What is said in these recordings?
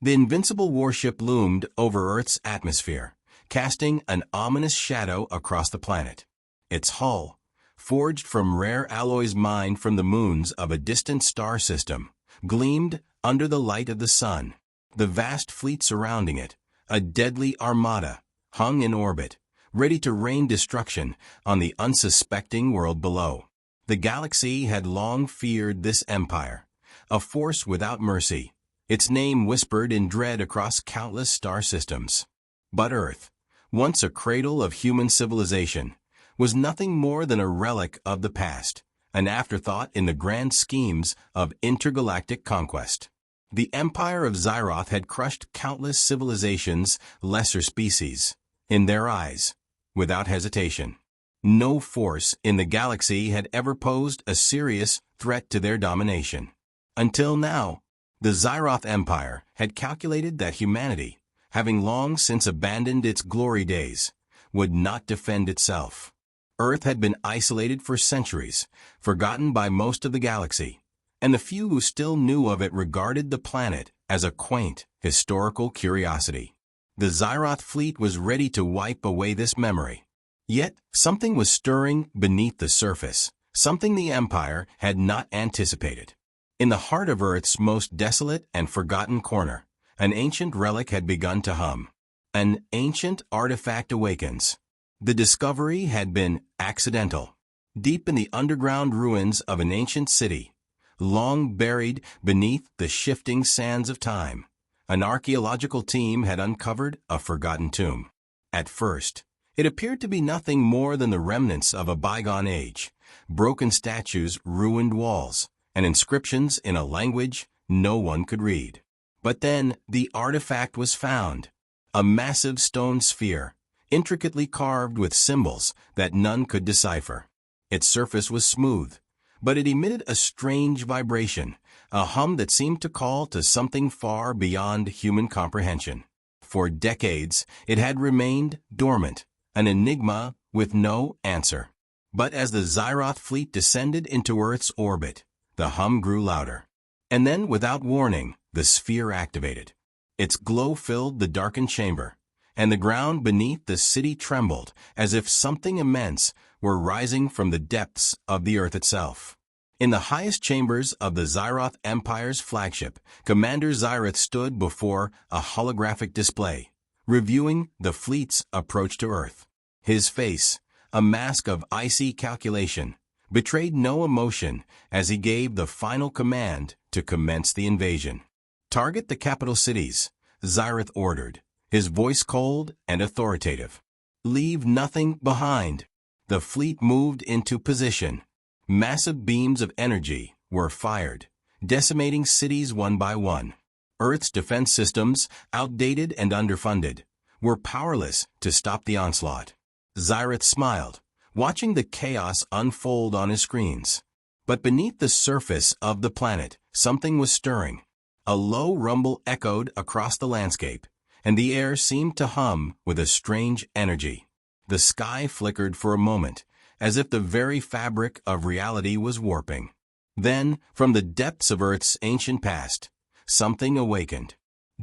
The invincible warship loomed over Earth's atmosphere, casting an ominous shadow across the planet. Its hull, forged from rare alloys mined from the moons of a distant star system, gleamed under the light of the sun. The vast fleet surrounding it, a deadly armada, hung in orbit, ready to rain destruction on the unsuspecting world below. The galaxy had long feared this empire, a force without mercy, its name whispered in dread across countless star systems. But Earth, once a cradle of human civilization, was nothing more than a relic of the past, an afterthought in the grand schemes of intergalactic conquest. The empire of Xyroth had crushed countless civilizations, lesser species, in their eyes, without hesitation. No force in the galaxy had ever posed a serious threat to their domination. Until now, the Xyroth Empire had calculated that humanity, having long since abandoned its glory days, would not defend itself. Earth had been isolated for centuries, forgotten by most of the galaxy, and the few who still knew of it regarded the planet as a quaint, historical curiosity. The Xyroth fleet was ready to wipe away this memory. Yet, something was stirring beneath the surface, something the Empire had not anticipated. In the heart of Earth's most desolate and forgotten corner, an ancient relic had begun to hum. An ancient artifact awakens. The discovery had been accidental. Deep in the underground ruins of an ancient city, long buried beneath the shifting sands of time, an archaeological team had uncovered a forgotten tomb. At first, it appeared to be nothing more than the remnants of a bygone age, broken statues, ruined walls, and inscriptions in a language no one could read. But then the artifact was found, a massive stone sphere, intricately carved with symbols that none could decipher. Its surface was smooth, but it emitted a strange vibration, a hum that seemed to call to something far beyond human comprehension. For decades, it had remained dormant, an enigma with no answer. But as the Xyroth fleet descended into Earth's orbit, the hum grew louder. And then, without warning, the sphere activated. Its glow filled the darkened chamber, and the ground beneath the city trembled as if something immense were rising from the depths of the Earth itself. In the highest chambers of the Xyroth Empire's flagship, Commander Xyroth stood before a holographic display, reviewing the fleet's approach to Earth. His face, a mask of icy calculation, betrayed no emotion as he gave the final command to commence the invasion. "Target the capital cities," Xyroth ordered, his voice cold and authoritative. "Leave nothing behind." The fleet moved into position. Massive beams of energy were fired, decimating cities one by one. Earth's defense systems, outdated and underfunded, were powerless to stop the onslaught. Xyroth smiled, watching the chaos unfold on his screens. But beneath the surface of the planet, something was stirring. A low rumble echoed across the landscape, and the air seemed to hum with a strange energy. The sky flickered for a moment, as if the very fabric of reality was warping. Then, from the depths of Earth's ancient past, something awakened.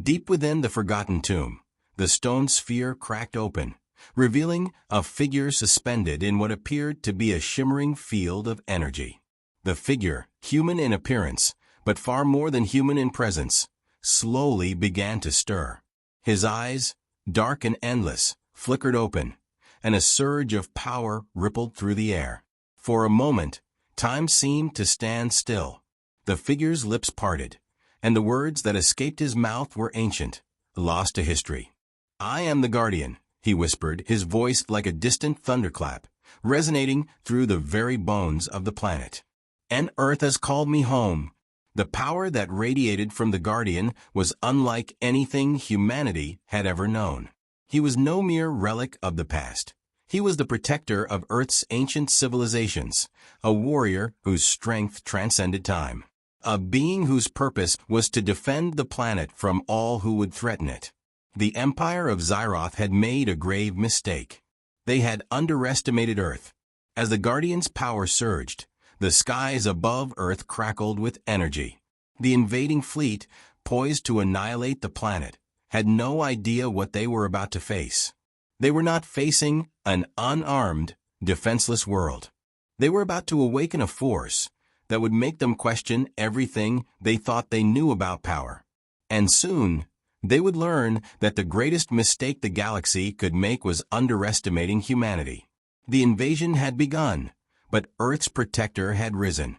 Deep within the forgotten tomb, the stone sphere cracked open, revealing a figure suspended in what appeared to be a shimmering field of energy. The figure, human in appearance, but far more than human in presence, slowly began to stir. His eyes, dark and endless, flickered open, and a surge of power rippled through the air. For a moment, time seemed to stand still. The figure's lips parted, and the words that escaped his mouth were ancient, lost to history. "I am the Guardian," he whispered, his voice like a distant thunderclap, resonating through the very bones of the planet. "And Earth has called me home." The power that radiated from the Guardian was unlike anything humanity had ever known. He was no mere relic of the past. He was the protector of Earth's ancient civilizations, a warrior whose strength transcended time, a being whose purpose was to defend the planet from all who would threaten it. The Empire of Xyroth had made a grave mistake. They had underestimated Earth. As the Guardian's power surged, the skies above Earth crackled with energy. The invading fleet, poised to annihilate the planet, had no idea what they were about to face. They were not facing an unarmed, defenseless world. They were about to awaken a force that would make them question everything they thought they knew about power. And soon, they would learn that the greatest mistake the galaxy could make was underestimating humanity. The invasion had begun, but Earth's protector had risen.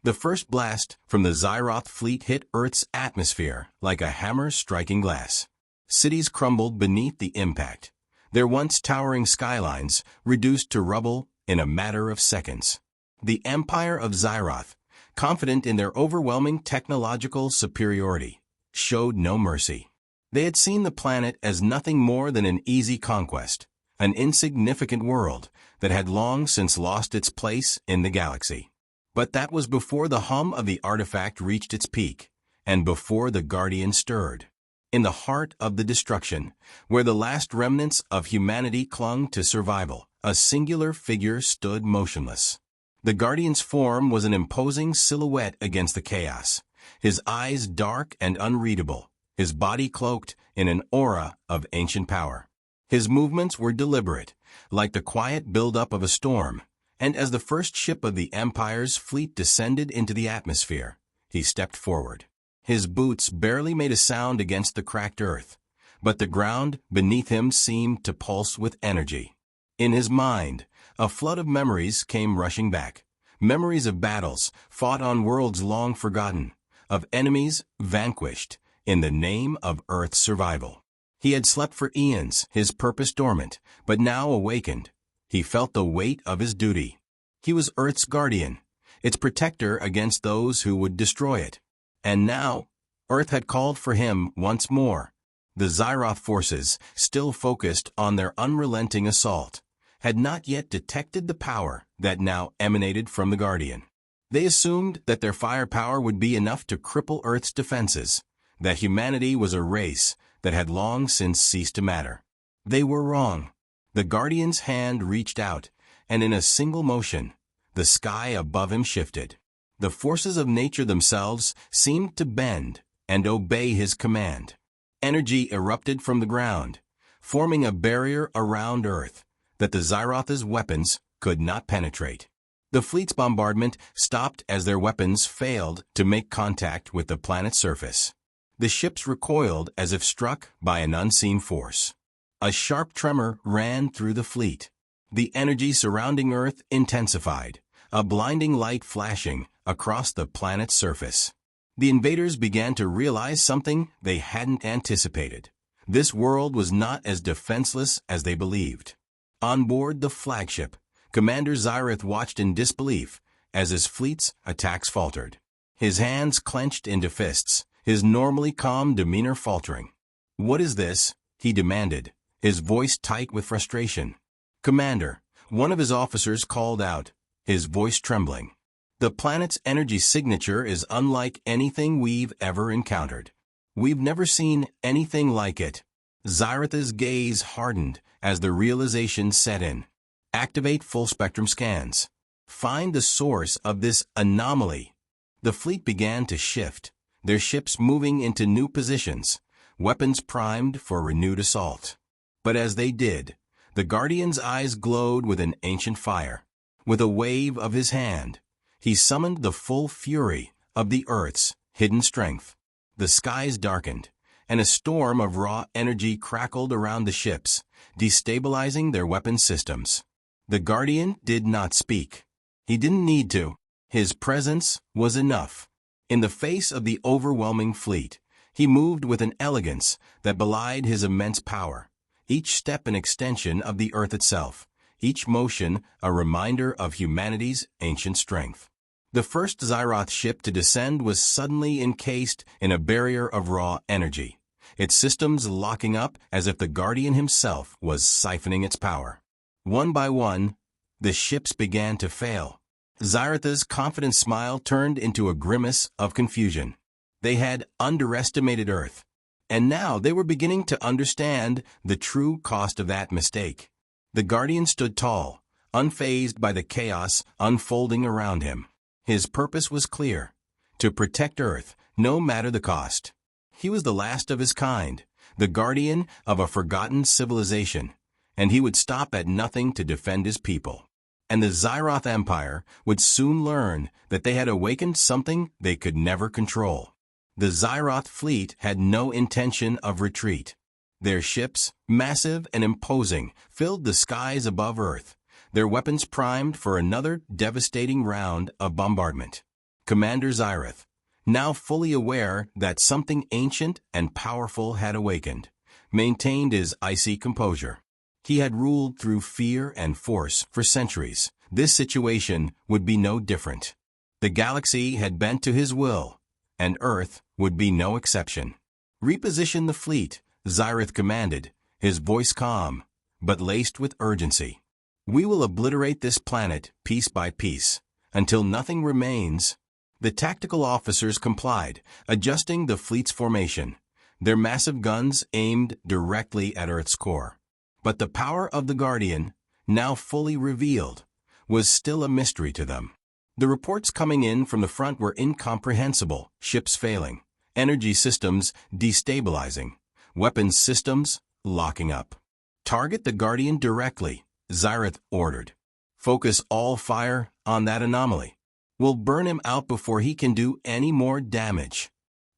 The first blast from the Xyroth fleet hit Earth's atmosphere like a hammer striking glass. Cities crumbled beneath the impact, their once towering skylines reduced to rubble in a matter of seconds. The Empire of Xyroth, confident in their overwhelming technological superiority, showed no mercy. They had seen the planet as nothing more than an easy conquest, an insignificant world that had long since lost its place in the galaxy. But that was before the hum of the artifact reached its peak, and before the Guardian stirred. In the heart of the destruction, where the last remnants of humanity clung to survival, a singular figure stood motionless. The Guardian's form was an imposing silhouette against the chaos, his eyes dark and unreadable, his body cloaked in an aura of ancient power. His movements were deliberate, like the quiet build-up of a storm, and as the first ship of the Empire's fleet descended into the atmosphere, he stepped forward. His boots barely made a sound against the cracked earth, but the ground beneath him seemed to pulse with energy. In his mind, a flood of memories came rushing back. Memories of battles fought on worlds long forgotten, of enemies vanquished in the name of Earth's survival. He had slept for eons, his purpose dormant, but now awakened. He felt the weight of his duty. He was Earth's guardian, its protector against those who would destroy it. And now, Earth had called for him once more. The Xyroth forces, still focused on their unrelenting assault, had not yet detected the power that now emanated from the Guardian. They assumed that their firepower would be enough to cripple Earth's defenses, that humanity was a race that had long since ceased to matter. They were wrong. The Guardian's hand reached out, and in a single motion, the sky above him shifted. The forces of nature themselves seemed to bend and obey his command. Energy erupted from the ground, forming a barrier around Earth that the Xyroth's weapons could not penetrate. The fleet's bombardment stopped as their weapons failed to make contact with the planet's surface. The ships recoiled as if struck by an unseen force. A sharp tremor ran through the fleet. The energy surrounding Earth intensified, a blinding light flashing across the planet's surface. The invaders began to realize something they hadn't anticipated. This world was not as defenseless as they believed. On board the flagship, Commander Xyroth watched in disbelief as his fleet's attacks faltered. His hands clenched into fists, his normally calm demeanor faltering. "What is this?" he demanded, his voice tight with frustration. "Commander," one of his officers called out, his voice trembling. "The planet's energy signature is unlike anything we've ever encountered. We've never seen anything like it." Xyroth's gaze hardened as the realization set in. Activate full-spectrum scans. Find the source of this anomaly. The fleet began to shift, their ships moving into new positions, weapons primed for renewed assault. But as they did, the Guardian's eyes glowed with an ancient fire. With a wave of his hand, he summoned the full fury of the Earth's hidden strength. The skies darkened, and a storm of raw energy crackled around the ships, destabilizing their weapon systems. The Guardian did not speak. He didn't need to. His presence was enough. In the face of the overwhelming fleet, he moved with an elegance that belied his immense power, each step an extension of the Earth itself, each motion a reminder of humanity's ancient strength. The first Xyroth ship to descend was suddenly encased in a barrier of raw energy, its systems locking up as if the Guardian himself was siphoning its power. One by one, the ships began to fail. Xyroth's confident smile turned into a grimace of confusion. They had underestimated Earth, and now they were beginning to understand the true cost of that mistake. The Guardian stood tall, unfazed by the chaos unfolding around him. His purpose was clear: to protect Earth, no matter the cost. He was the last of his kind, the guardian of a forgotten civilization, and he would stop at nothing to defend his people. And the Xyroth Empire would soon learn that they had awakened something they could never control. The Xyroth fleet had no intention of retreat. Their ships, massive and imposing, filled the skies above Earth, their weapons primed for another devastating round of bombardment. Commander Xyroth, now fully aware that something ancient and powerful had awakened, maintained his icy composure. He had ruled through fear and force for centuries. This situation would be no different. The galaxy had bent to his will, and Earth would be no exception. "Reposition the fleet," Xyroth commanded, his voice calm, but laced with urgency. "We will obliterate this planet piece by piece, until nothing remains." The tactical officers complied, adjusting the fleet's formation, their massive guns aimed directly at Earth's core. But the power of the Guardian, now fully revealed, was still a mystery to them. The reports coming in from the front were incomprehensible: ships failing, energy systems destabilizing, weapons systems locking up. "Target the Guardian directly," Xyroth ordered. "Focus all fire on that anomaly. We'll burn him out before he can do any more damage."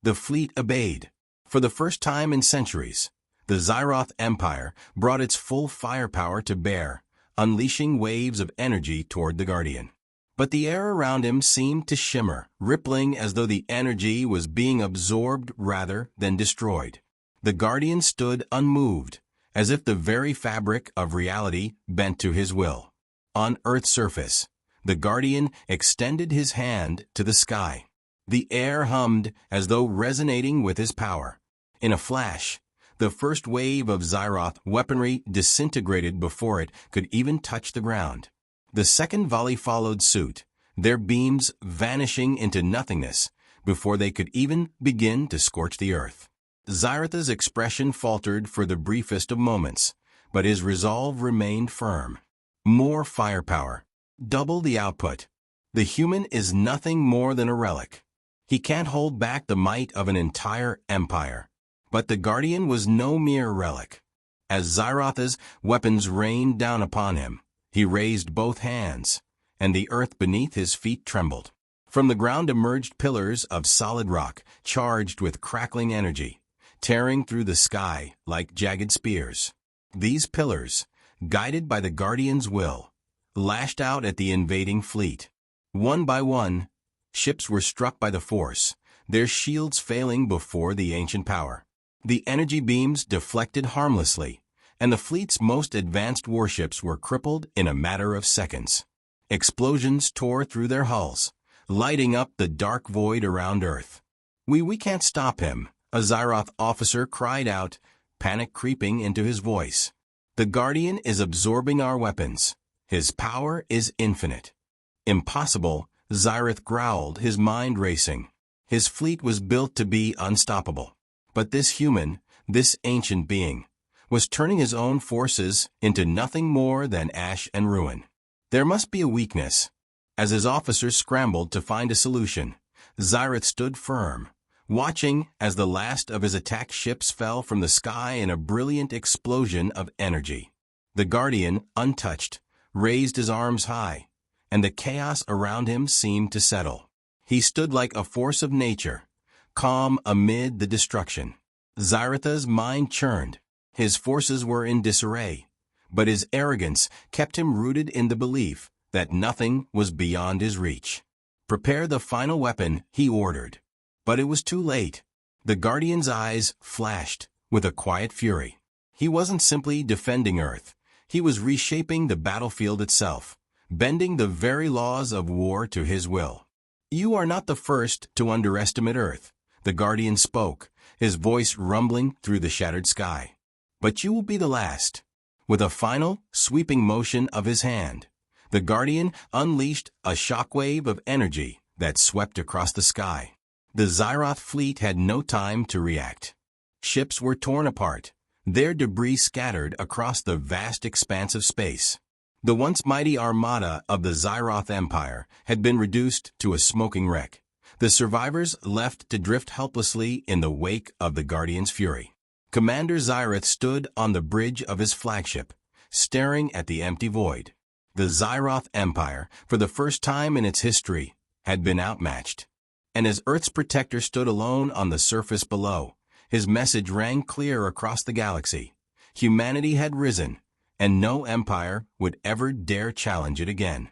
The fleet obeyed. For the first time in centuries, the Xyroth Empire brought its full firepower to bear, unleashing waves of energy toward the Guardian. But the air around him seemed to shimmer, rippling as though the energy was being absorbed rather than destroyed. The Guardian stood unmoved, as if the very fabric of reality bent to his will. On Earth's surface, the Guardian extended his hand to the sky. The air hummed as though resonating with his power. In a flash, the first wave of Xyroth weaponry disintegrated before it could even touch the ground. The second volley followed suit, their beams vanishing into nothingness before they could even begin to scorch the earth. Xyroth's expression faltered for the briefest of moments, but his resolve remained firm. More firepower. Double the output. The human is nothing more than a relic. He can't hold back the might of an entire empire. But the Guardian was no mere relic. As Xyroth's weapons rained down upon him, he raised both hands, and the earth beneath his feet trembled. From the ground emerged pillars of solid rock, charged with crackling energy, tearing through the sky like jagged spears. These pillars, guided by the Guardian's will, lashed out at the invading fleet. One by one, ships were struck by the force, their shields failing before the ancient power. The energy beams deflected harmlessly, and the fleet's most advanced warships were crippled in a matter of seconds. Explosions tore through their hulls, lighting up the dark void around Earth. We can't stop him," a Xyroth officer cried out, panic creeping into his voice. "The Guardian is absorbing our weapons. His power is infinite." "Impossible," Xyroth growled, his mind racing. His fleet was built to be unstoppable. But this human, this ancient being, was turning his own forces into nothing more than ash and ruin. There must be a weakness. As his officers scrambled to find a solution, Xyroth stood firm, watching as the last of his attack ships fell from the sky in a brilliant explosion of energy. The Guardian, untouched, raised his arms high, and the chaos around him seemed to settle. He stood like a force of nature, calm amid the destruction. Xyroth's mind churned. His forces were in disarray, but his arrogance kept him rooted in the belief that nothing was beyond his reach. "Prepare the final weapon," he ordered. But it was too late. The Guardian's eyes flashed with a quiet fury. He wasn't simply defending Earth. He was reshaping the battlefield itself, bending the very laws of war to his will. "You are not the first to underestimate Earth," the Guardian spoke, his voice rumbling through the shattered sky. "But you will be the last." With a final, sweeping motion of his hand, the Guardian unleashed a shockwave of energy that swept across the sky. The Xyroth fleet had no time to react. Ships were torn apart, their debris scattered across the vast expanse of space. The once mighty armada of the Xyroth Empire had been reduced to a smoking wreck, The survivors left to drift helplessly in the wake of the Guardian's fury. Commander Xyrath stood on the bridge of his flagship, staring at the empty void. The Xyroth Empire, for the first time in its history, had been outmatched. And as Earth's protector stood alone on the surface below, his message rang clear across the galaxy. Humanity had risen, and no empire would ever dare challenge it again.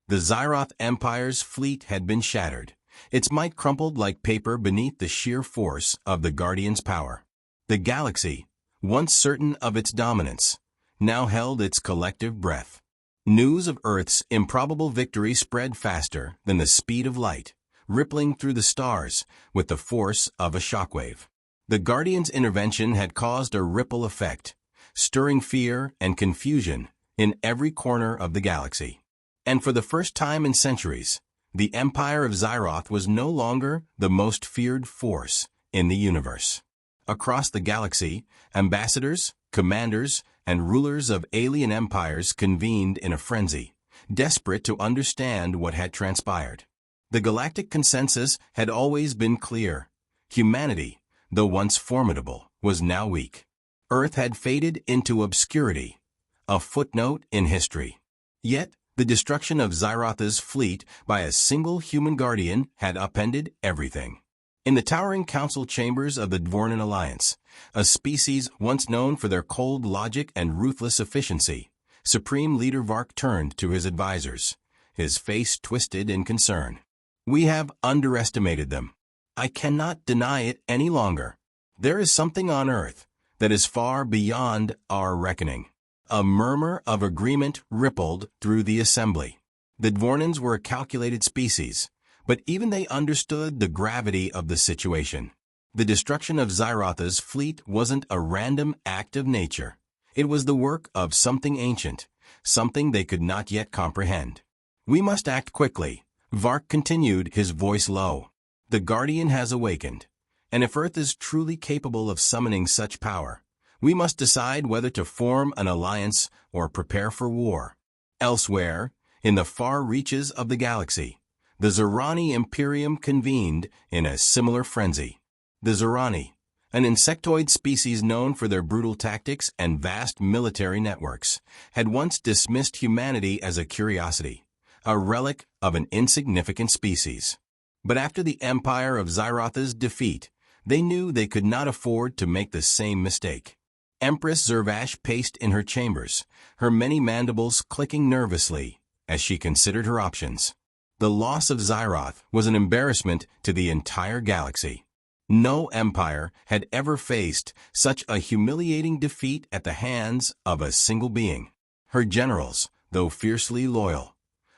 The Xyroth Empire's fleet had been shattered, its might crumpled like paper beneath the sheer force of the Guardian's power. The galaxy, once certain of its dominance, now held its collective breath. News of Earth's improbable victory spread faster than the speed of light, rippling through the stars with the force of a shockwave. The Guardian's intervention had caused a ripple effect, stirring fear and confusion in every corner of the galaxy. And for the first time in centuries, the Empire of Xyroth was no longer the most feared force in the universe. Across the galaxy, ambassadors, commanders, and rulers of alien empires convened in a frenzy, desperate to understand what had transpired. The galactic consensus had always been clear. Humanity, though once formidable, was now weak. Earth had faded into obscurity, a footnote in history. Yet, the destruction of Xyroth's fleet by a single human guardian had upended everything. In the towering council chambers of the Dvornan Alliance, a species once known for their cold logic and ruthless efficiency, Supreme Leader Vark turned to his advisors, his face twisted in concern. "We have underestimated them. I cannot deny it any longer. There is something on Earth that is far beyond our reckoning." A murmur of agreement rippled through the assembly. The Dvornans were a calculated species, but even they understood the gravity of the situation. The destruction of Xyroth's fleet wasn't a random act of nature. It was the work of something ancient, something they could not yet comprehend. "We must act quickly," Vark continued, his voice low. "The Guardian has awakened, and if Earth is truly capable of summoning such power, we must decide whether to form an alliance or prepare for war." Elsewhere, in the far reaches of the galaxy, the Xorani Imperium convened in a similar frenzy. The Xorani, an insectoid species known for their brutal tactics and vast military networks, had once dismissed humanity as a curiosity, a relic of an insignificant species. But after the Empire of Xyroth's defeat, they knew they could not afford to make the same mistake. Empress Zervash paced in her chambers, her many mandibles clicking nervously as she considered her options. The loss of Xyroth was an embarrassment to the entire galaxy. No empire had ever faced such a humiliating defeat at the hands of a single being. Her generals, though fiercely loyal,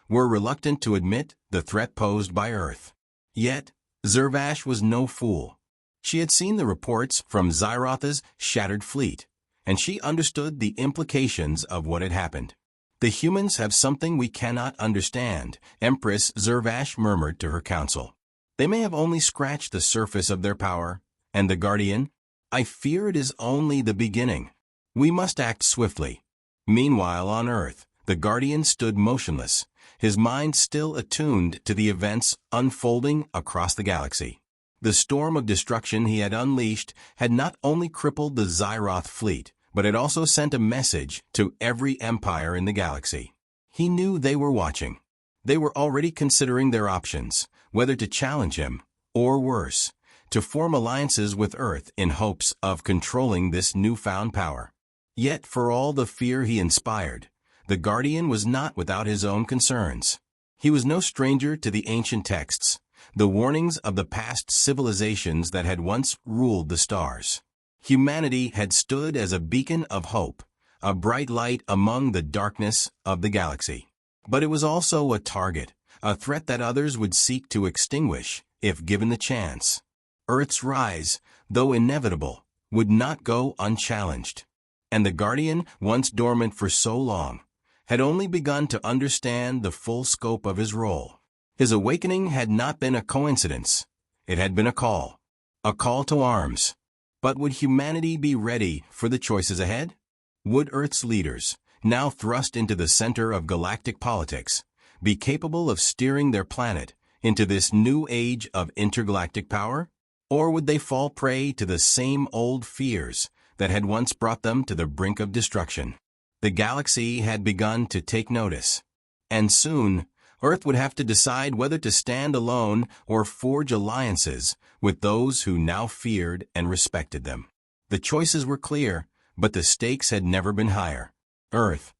were reluctant to admit the threat posed by Earth. Yet, Zervash was no fool. She had seen the reports from Xyroth's shattered fleet, and she understood the implications of what had happened. "The humans have something we cannot understand," Empress Zervash murmured to her council. "They may have only scratched the surface of their power, and the Guardian? I fear it is only the beginning. We must act swiftly." Meanwhile on Earth, the Guardian stood motionless, his mind still attuned to the events unfolding across the galaxy. The storm of destruction he had unleashed had not only crippled the Xyroth fleet, but it also sent a message to every empire in the galaxy. He knew they were watching. They were already considering their options, whether to challenge him, or worse, to form alliances with Earth in hopes of controlling this newfound power. Yet for all the fear he inspired, the Guardian was not without his own concerns. He was no stranger to the ancient texts, the warnings of the past civilizations that had once ruled the stars. Humanity had stood as a beacon of hope, a bright light among the darkness of the galaxy. But it was also a target, a threat that others would seek to extinguish if given the chance. Earth's rise, though inevitable, would not go unchallenged. And the Guardian, once dormant for so long, had only begun to understand the full scope of his role. His awakening had not been a coincidence. It had been a call to arms. But would humanity be ready for the choices ahead? Would Earth's leaders, now thrust into the center of galactic politics, be capable of steering their planet into this new age of intergalactic power? Or would they fall prey to the same old fears that had once brought them to the brink of destruction? The galaxy had begun to take notice. And soon, Earth would have to decide whether to stand alone or forge alliances with those who now feared and respected them. The choices were clear, but the stakes had never been higher. Earth,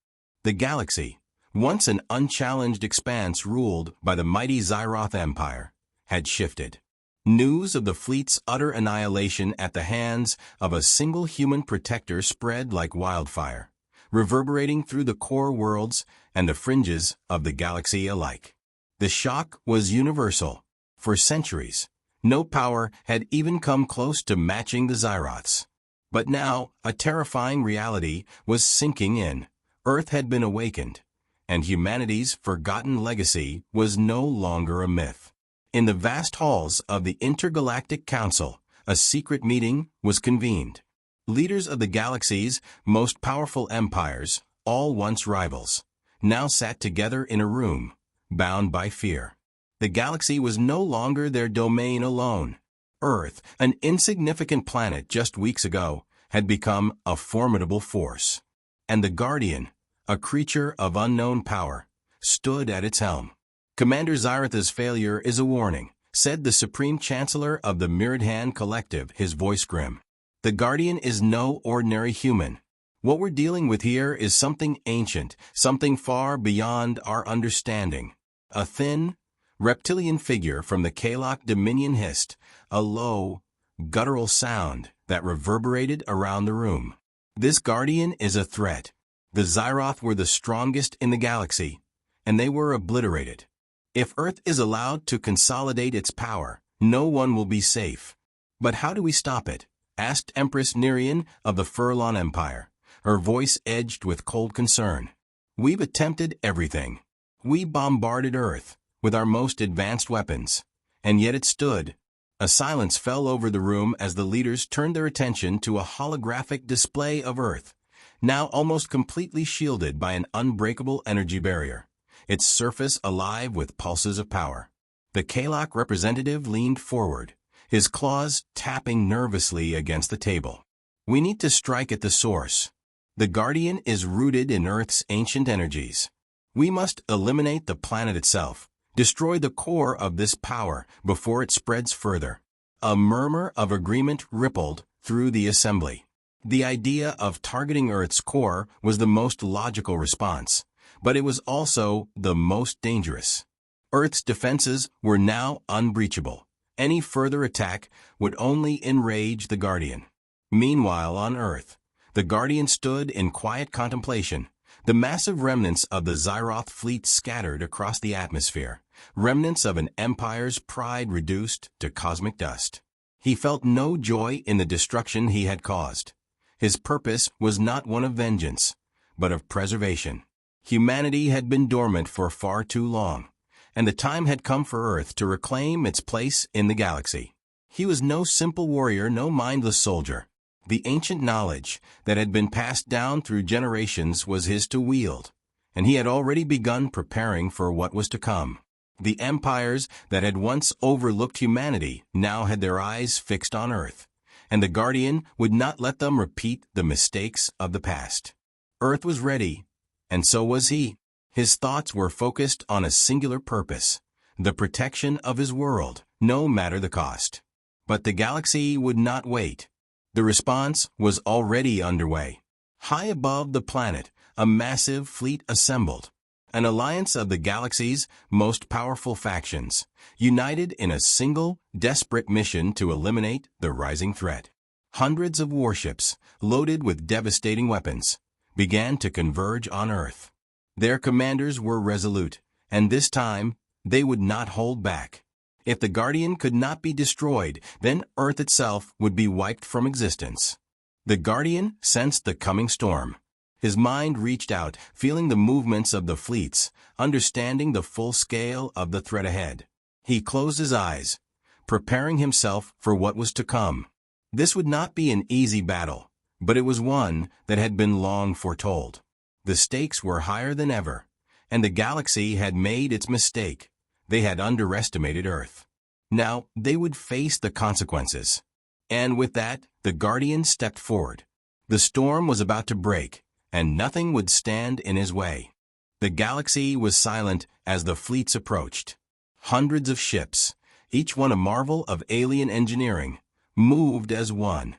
the galaxy, once an unchallenged expanse ruled by the mighty Xyroth Empire, had shifted. News of the fleet's utter annihilation at the hands of a single human protector spread like wildfire, reverberating through the core worlds and the fringes of the galaxy alike. The shock was universal. For centuries, no power had even come close to matching the Xyroths. But now, a terrifying reality was sinking in. Earth had been awakened, and humanity's forgotten legacy was no longer a myth. In the vast halls of the Intergalactic Council, a secret meeting was convened. Leaders of the galaxy's most powerful empires, all once rivals, now sat together in a room, bound by fear. The galaxy was no longer their domain alone. Earth, an insignificant planet just weeks ago, had become a formidable force. And the Guardian, a creature of unknown power, stood at its helm. Commander Xyroth's failure is a warning, said the Supreme Chancellor of the Mirrored Hand Collective, his voice grim. The Guardian is no ordinary human. What we're dealing with here is something ancient, something far beyond our understanding. A thin, reptilian figure from the Kalok Dominion hissed, a low, guttural sound that reverberated around the room. This Guardian is a threat. The Xyroth were the strongest in the galaxy, and they were obliterated. If Earth is allowed to consolidate its power, no one will be safe. But how do we stop it? Asked Empress Nerian of the Furlon Empire, her voice edged with cold concern. We've attempted everything. We bombarded Earth with our most advanced weapons, and yet it stood. A silence fell over the room as the leaders turned their attention to a holographic display of Earth, now almost completely shielded by an unbreakable energy barrier, its surface alive with pulses of power. The Kalok representative leaned forward, his claws tapping nervously against the table. We need to strike at the source. The Guardian is rooted in Earth's ancient energies. We must eliminate the planet itself, destroy the core of this power before it spreads further. A murmur of agreement rippled through the assembly. The idea of targeting Earth's core was the most logical response, but it was also the most dangerous. Earth's defenses were now unbreachable. Any further attack would only enrage the Guardian. Meanwhile, on Earth, the Guardian stood in quiet contemplation, the massive remnants of the Xyroth fleet scattered across the atmosphere, remnants of an empire's pride reduced to cosmic dust. He felt no joy in the destruction he had caused. His purpose was not one of vengeance, but of preservation. Humanity had been dormant for far too long, and the time had come for Earth to reclaim its place in the galaxy. He was no simple warrior, no mindless soldier. The ancient knowledge that had been passed down through generations was his to wield, and he had already begun preparing for what was to come. The empires that had once overlooked humanity now had their eyes fixed on Earth, and the Guardian would not let them repeat the mistakes of the past. Earth was ready, and so was he. His thoughts were focused on a singular purpose, the protection of his world, no matter the cost. But the galaxy would not wait. The response was already underway. High above the planet, a massive fleet assembled, an alliance of the galaxy's most powerful factions, united in a single, desperate mission to eliminate the rising threat. Hundreds of warships, loaded with devastating weapons, began to converge on Earth. Their commanders were resolute, and this time, they would not hold back. If the Guardian could not be destroyed, then Earth itself would be wiped from existence. The Guardian sensed the coming storm. His mind reached out, feeling the movements of the fleets, understanding the full scale of the threat ahead. He closed his eyes, preparing himself for what was to come. This would not be an easy battle, but it was one that had been long foretold. The stakes were higher than ever, and the galaxy had made its mistake. They had underestimated Earth. Now, they would face the consequences. And with that, the Guardian stepped forward. The storm was about to break, and nothing would stand in his way. The galaxy was silent as the fleets approached. Hundreds of ships, each one a marvel of alien engineering, moved as one,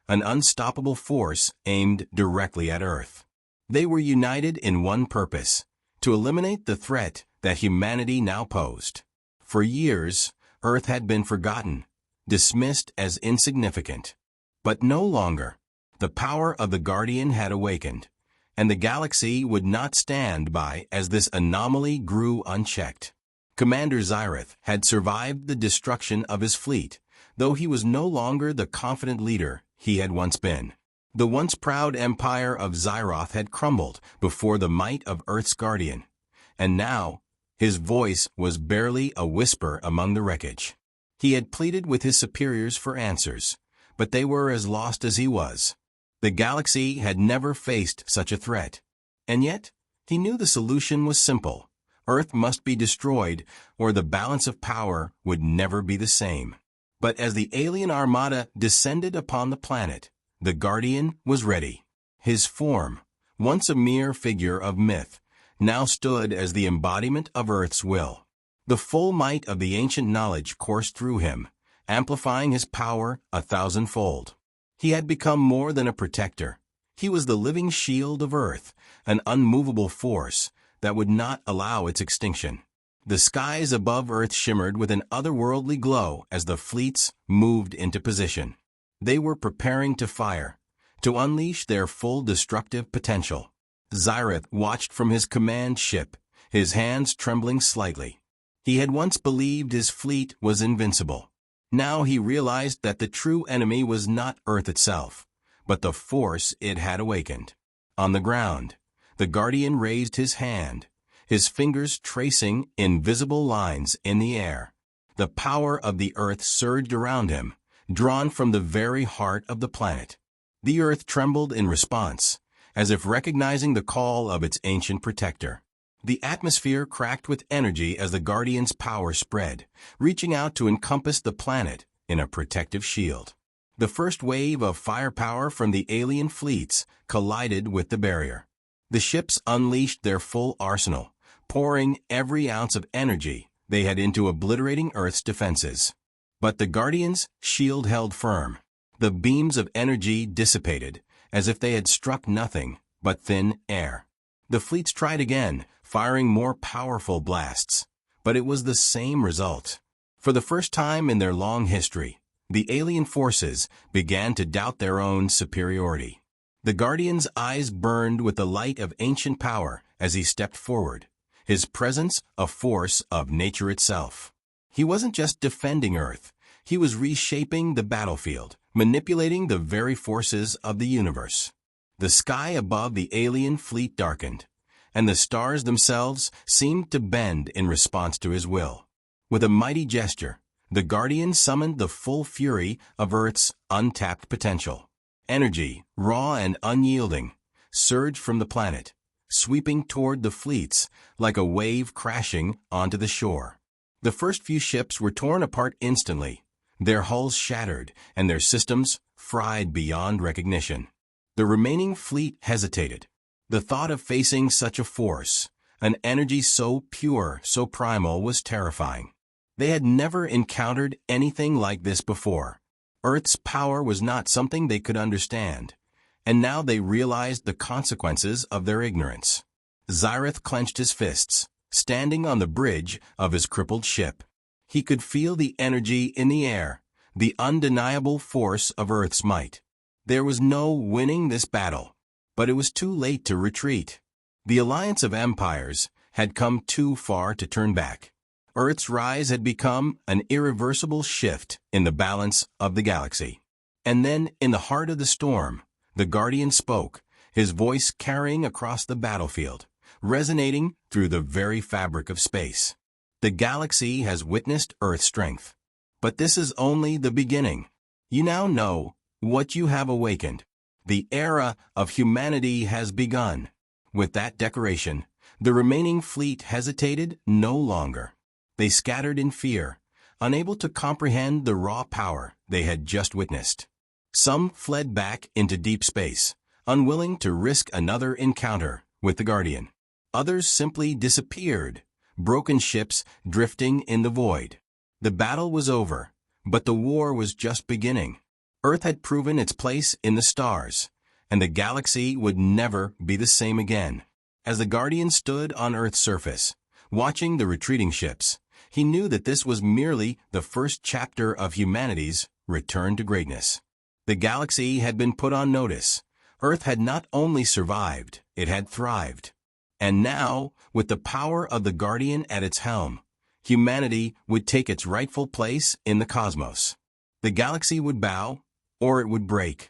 an unstoppable force aimed directly at Earth. They were united in one purpose: to eliminate the threat that humanity now posed. For years, Earth had been forgotten, dismissed as insignificant. But no longer. The power of the Guardian had awakened, and the galaxy would not stand by as this anomaly grew unchecked. Commander Xyrath had survived the destruction of his fleet, though he was no longer the confident leader he had once been. The once proud empire of Xyrath had crumbled before the might of Earth's Guardian, and now his voice was barely a whisper among the wreckage. He had pleaded with his superiors for answers, but they were as lost as he was. The galaxy had never faced such a threat, and yet he knew the solution was simple. Earth must be destroyed, or the balance of power would never be the same. But as the alien armada descended upon the planet, the Guardian was ready. His form, once a mere figure of myth, now stood as the embodiment of Earth's will. The full might of the ancient knowledge coursed through him, amplifying his power 1,000-fold. He had become more than a protector. He was the living shield of Earth, an unmovable force that would not allow its extinction. The skies above Earth shimmered with an otherworldly glow as the fleets moved into position. They were preparing to fire, to unleash their full destructive potential. Xyrath watched from his command ship, his hands trembling slightly. He had once believed his fleet was invincible. Now he realized that the true enemy was not Earth itself, but the force it had awakened. On the ground, the Guardian raised his hand, his fingers tracing invisible lines in the air. The power of the Earth surged around him, drawn from the very heart of the planet. The Earth trembled in response, as if recognizing the call of its ancient protector. The atmosphere cracked with energy as the Guardian's power spread, reaching out to encompass the planet in a protective shield. The first wave of firepower from the alien fleets collided with the barrier. The ships unleashed their full arsenal, pouring every ounce of energy they had into obliterating Earth's defenses. But the Guardian's shield held firm. The beams of energy dissipated, as if they had struck nothing but thin air. The fleets tried again, firing more powerful blasts, but it was the same result. For the first time in their long history, the alien forces began to doubt their own superiority. The Guardian's eyes burned with the light of ancient power as he stepped forward, his presence a force of nature itself. He wasn't just defending Earth, he was reshaping the battlefield, manipulating the very forces of the universe. The sky above the alien fleet darkened, and the stars themselves seemed to bend in response to his will. With a mighty gesture, the Guardian summoned the full fury of Earth's untapped potential. Energy, raw and unyielding, surged from the planet, sweeping toward the fleets like a wave crashing onto the shore. The first few ships were torn apart instantly, their hulls shattered and their systems fried beyond recognition. The remaining fleet hesitated. The thought of facing such a force, an energy so pure, so primal, was terrifying. They had never encountered anything like this before. Earth's power was not something they could understand, and now they realized the consequences of their ignorance. Xyrath clenched his fists, standing on the bridge of his crippled ship. He could feel the energy in the air, the undeniable force of Earth's might. There was no winning this battle, but it was too late to retreat. The alliance of empires had come too far to turn back. Earth's rise had become an irreversible shift in the balance of the galaxy. And then, in the heart of the storm, the Guardian spoke, his voice carrying across the battlefield, resonating through the very fabric of space. The galaxy has witnessed Earth's strength. But this is only the beginning. You now know what you have awakened. The era of humanity has begun. With that declaration, the remaining fleet hesitated no longer. They scattered in fear, unable to comprehend the raw power they had just witnessed. Some fled back into deep space, unwilling to risk another encounter with the Guardian. Others simply disappeared, broken ships drifting in the void. The battle was over, but the war was just beginning. Earth had proven its place in the stars, and the galaxy would never be the same again. As the Guardian stood on Earth's surface, watching the retreating ships, he knew that this was merely the first chapter of humanity's return to greatness. The galaxy had been put on notice. Earth had not only survived, it had thrived. And now, with the power of the Guardian at its helm, humanity would take its rightful place in the cosmos. The galaxy would bow, or it would break.